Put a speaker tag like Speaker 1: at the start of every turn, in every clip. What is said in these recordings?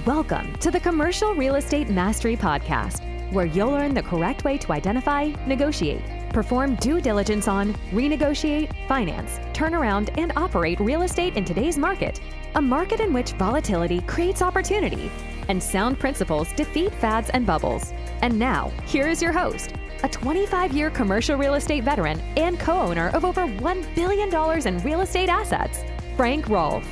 Speaker 1: Welcome to the Commercial Real Estate Mastery Podcast, where you'll learn the correct way to identify, negotiate, perform due diligence on, renegotiate, finance, turn around, and operate real estate in today's market, a market in which volatility creates opportunity and sound principles defeat fads and bubbles. And now, here is your host, a 25-year commercial real estate veteran and co-owner of over $1 billion in real estate assets, Frank Rolfe.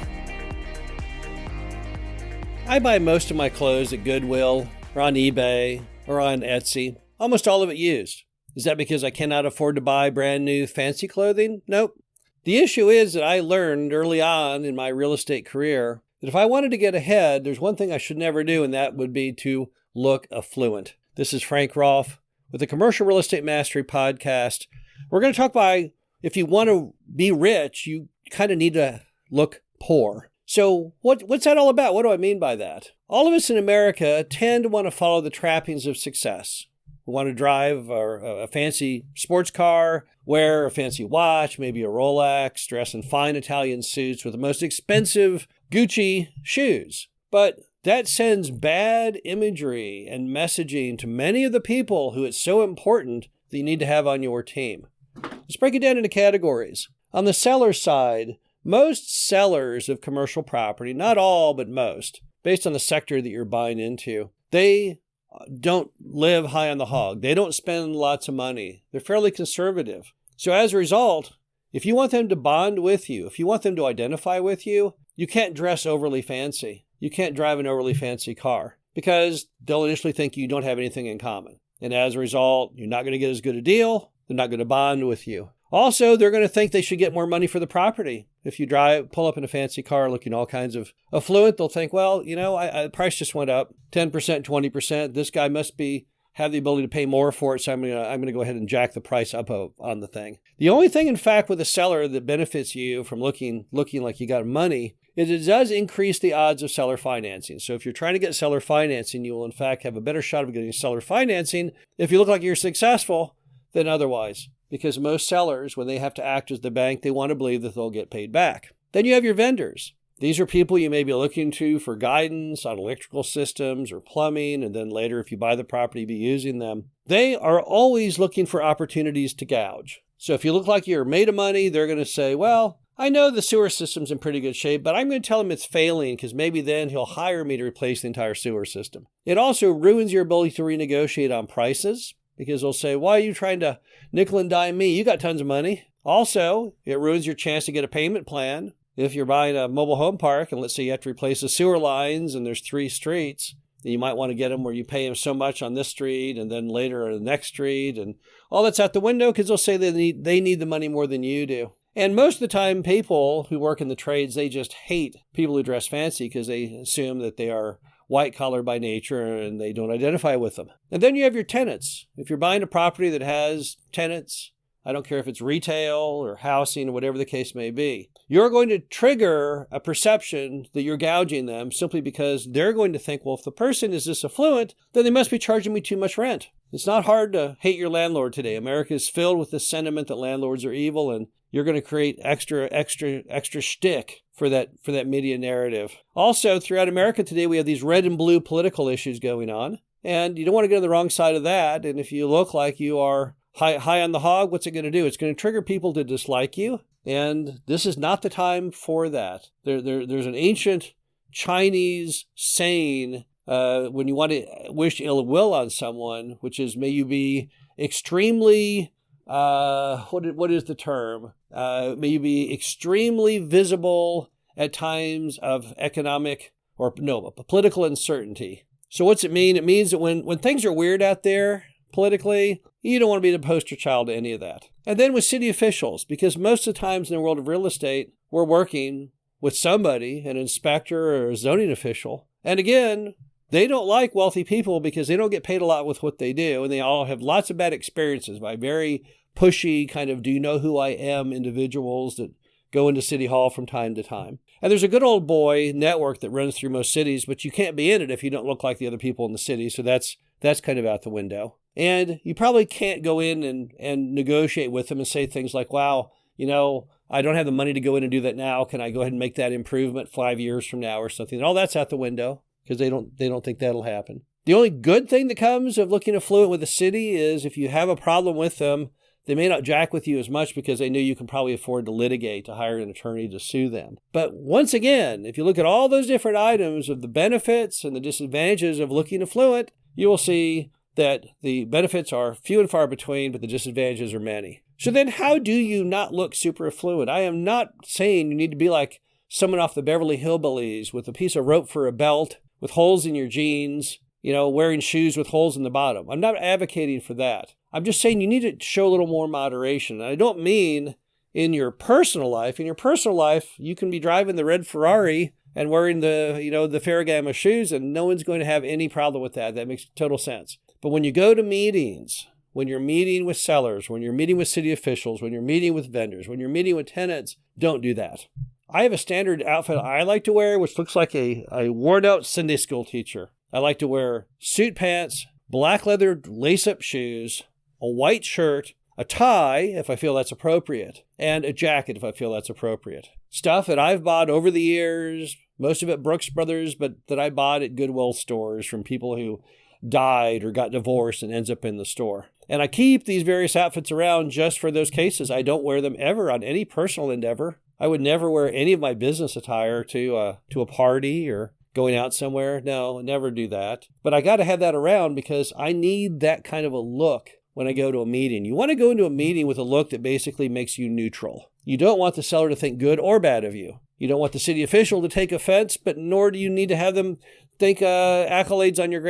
Speaker 2: I buy most of my clothes at Goodwill or on eBay or on Etsy, almost all of it used. Is that because I cannot afford to buy brand new fancy clothing? Nope. The issue is that I learned early on in my real estate career that if I wanted to get ahead, there's one thing I should never do, and that would be to look affluent. This is Frank Rolfe with the Commercial Real Estate Mastery Podcast. We're going to talk about if you want to be rich, you kind of need to look poor. So what's that all about? What do I mean by that? All of us in America tend to want to follow the trappings of success. We want to drive a fancy sports car, wear a fancy watch, maybe a Rolex, dress in fine Italian suits with the most expensive Gucci shoes. But that sends bad imagery and messaging to many of the people who it's so important that you need to have on your team. Let's break it down into categories. On the seller side, most sellers of commercial property, not all, but most, based on the sector that you're buying into, they don't live high on the hog. They don't spend lots of money. They're fairly conservative. So as a result, if you want them to bond with you, if you want them to identify with you, you can't dress overly fancy. You can't drive an overly fancy car because they'll initially think you don't have anything in common. And as a result, you're not going to get as good a deal. They're not going to bond with you. Also, they're going to think they should get more money for the property. If you pull up in a fancy car looking all kinds of affluent, they'll think, well, the price just went up 10%, 20%. This guy must have the ability to pay more for it, so I'm going to go ahead and jack the price up on the thing. The only thing, in fact, with a seller that benefits you from looking like you got money is it does increase the odds of seller financing. So if you're trying to get seller financing, you will, in fact, have a better shot of getting seller financing if you look like you're successful than otherwise. Because most sellers, when they have to act as the bank, they want to believe that they'll get paid back. Then you have your vendors. These are people you may be looking to for guidance on electrical systems or plumbing, and then later, if you buy the property, be using them. They are always looking for opportunities to gouge. So if you look like you're made of money, they're going to say, well, I know the sewer system's in pretty good shape, but I'm going to tell him it's failing because maybe then he'll hire me to replace the entire sewer system. It also ruins your ability to renegotiate on prices. Because they'll say, why are you trying to nickel and dime me? You got tons of money. Also, it ruins your chance to get a payment plan. If you're buying a mobile home park, and let's say you have to replace the sewer lines, and there's 3 streets, then you might want to get them where you pay them so much on this street, and then later on the next street, and all that's out the window because they'll say they need the money more than you do. And most of the time, people who work in the trades, they just hate people who dress fancy because they assume that they are white collar by nature and they don't identify with them. And then you have your tenants. If you're buying a property that has tenants, I don't care if it's retail or housing or whatever the case may be, you're going to trigger a perception that you're gouging them simply because they're going to think, well, if the person is this affluent, then they must be charging me too much rent. It's not hard to hate your landlord today. America is filled with the sentiment that landlords are evil, and you're going to create extra shtick for that media narrative. Also, throughout America today, we have these red and blue political issues going on, and you don't want to get on the wrong side of that. And if you look like you are high on the hog, what's it going to do? It's going to trigger people to dislike you, and this is not the time for that. There's an ancient Chinese saying when you want to wish ill will on someone, which is, may you be extremely, what is the term? May you be extremely visible at times of political uncertainty. So what's it mean? It means that when things are weird out there politically, you don't want to be the poster child to any of that. And then with city officials, because most of the times in the world of real estate, we're working with somebody, an inspector or a zoning official. And again, they don't like wealthy people because they don't get paid a lot with what they do. And they all have lots of bad experiences by very pushy kind of do you know who I am individuals that go into City Hall from time to time. And there's a good old boy network that runs through most cities, but you can't be in it if you don't look like the other people in the city. So that's kind of out the window. And you probably can't go in and negotiate with them and say things like, wow, I don't have the money to go in and do that now. Can I go ahead and make that improvement 5 years from now or something? And all that's out the window. because they don't think that'll happen. The only good thing that comes of looking affluent with a city is if you have a problem with them, they may not jack with you as much because they know you can probably afford to litigate, to hire an attorney to sue them. But once again, if you look at all those different items of the benefits and the disadvantages of looking affluent, you will see that the benefits are few and far between, but the disadvantages are many. So then how do you not look super affluent? I am not saying you need to be like someone off the Beverly Hillbillies with a piece of rope for a belt, with holes in your jeans, wearing shoes with holes in the bottom. I'm not advocating for that. I'm just saying you need to show a little more moderation. And I don't mean in your personal life. In your personal life, you can be driving the red Ferrari and wearing the Ferragamo shoes, and no one's going to have any problem with that. That makes total sense. But when you go to meetings, when you're meeting with sellers, when you're meeting with city officials, when you're meeting with vendors, when you're meeting with tenants, don't do that. I have a standard outfit I like to wear, which looks like a worn-out Sunday school teacher. I like to wear suit pants, black leather lace-up shoes, a white shirt, a tie, if I feel that's appropriate, and a jacket, if I feel that's appropriate. Stuff that I've bought over the years, most of it Brooks Brothers, but that I bought at Goodwill stores from people who died or got divorced and ends up in the store. And I keep these various outfits around just for those cases. I don't wear them ever on any personal endeavor. I would never wear any of my business attire to a party or going out somewhere. No, never do that. But I got to have that around because I need that kind of a look when I go to a meeting. You want to go into a meeting with a look that basically makes you neutral. You don't want the seller to think good or bad of you. You don't want the city official to take offense, but nor do you need to have them think accolades on your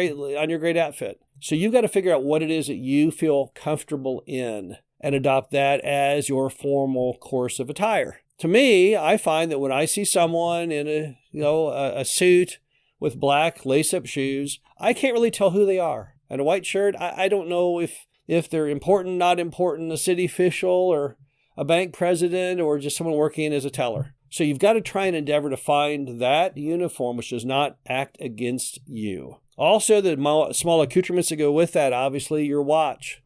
Speaker 2: great outfit. So you've got to figure out what it is that you feel comfortable in and adopt that as your formal course of attire. To me, I find that when I see someone in a suit with black lace-up shoes, I can't really tell who they are. And a white shirt, I don't know if they're important, not important, a city official or a bank president or just someone working as a teller. So you've got to try and endeavor to find that uniform which does not act against you. Also, the small accoutrements that go with that, obviously, your watch.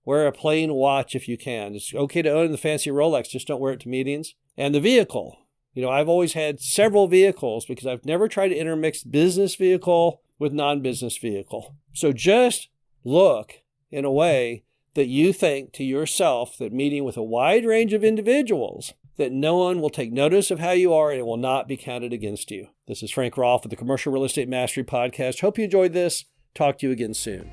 Speaker 2: Wear a plain watch if you can. It's okay to own the fancy Rolex, just don't wear it to meetings. And the vehicle. I've always had several vehicles because I've never tried to intermix business vehicle with non-business vehicle. So just look in a way that you think to yourself that meeting with a wide range of individuals, that no one will take notice of how you are and it will not be counted against you. This is Frank Rolfe with the Commercial Real Estate Mastery Podcast. Hope you enjoyed this. Talk to you again soon.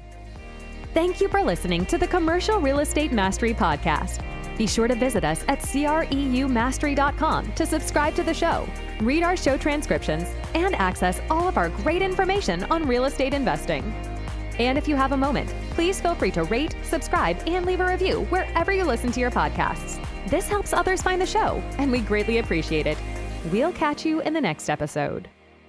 Speaker 1: Thank you for listening to the Commercial Real Estate Mastery Podcast. Be sure to visit us at CREUmastery.com to subscribe to the show, read our show transcriptions, and access all of our great information on real estate investing. And if you have a moment, please feel free to rate, subscribe, and leave a review wherever you listen to your podcasts. This helps others find the show, and we greatly appreciate it. We'll catch you in the next episode.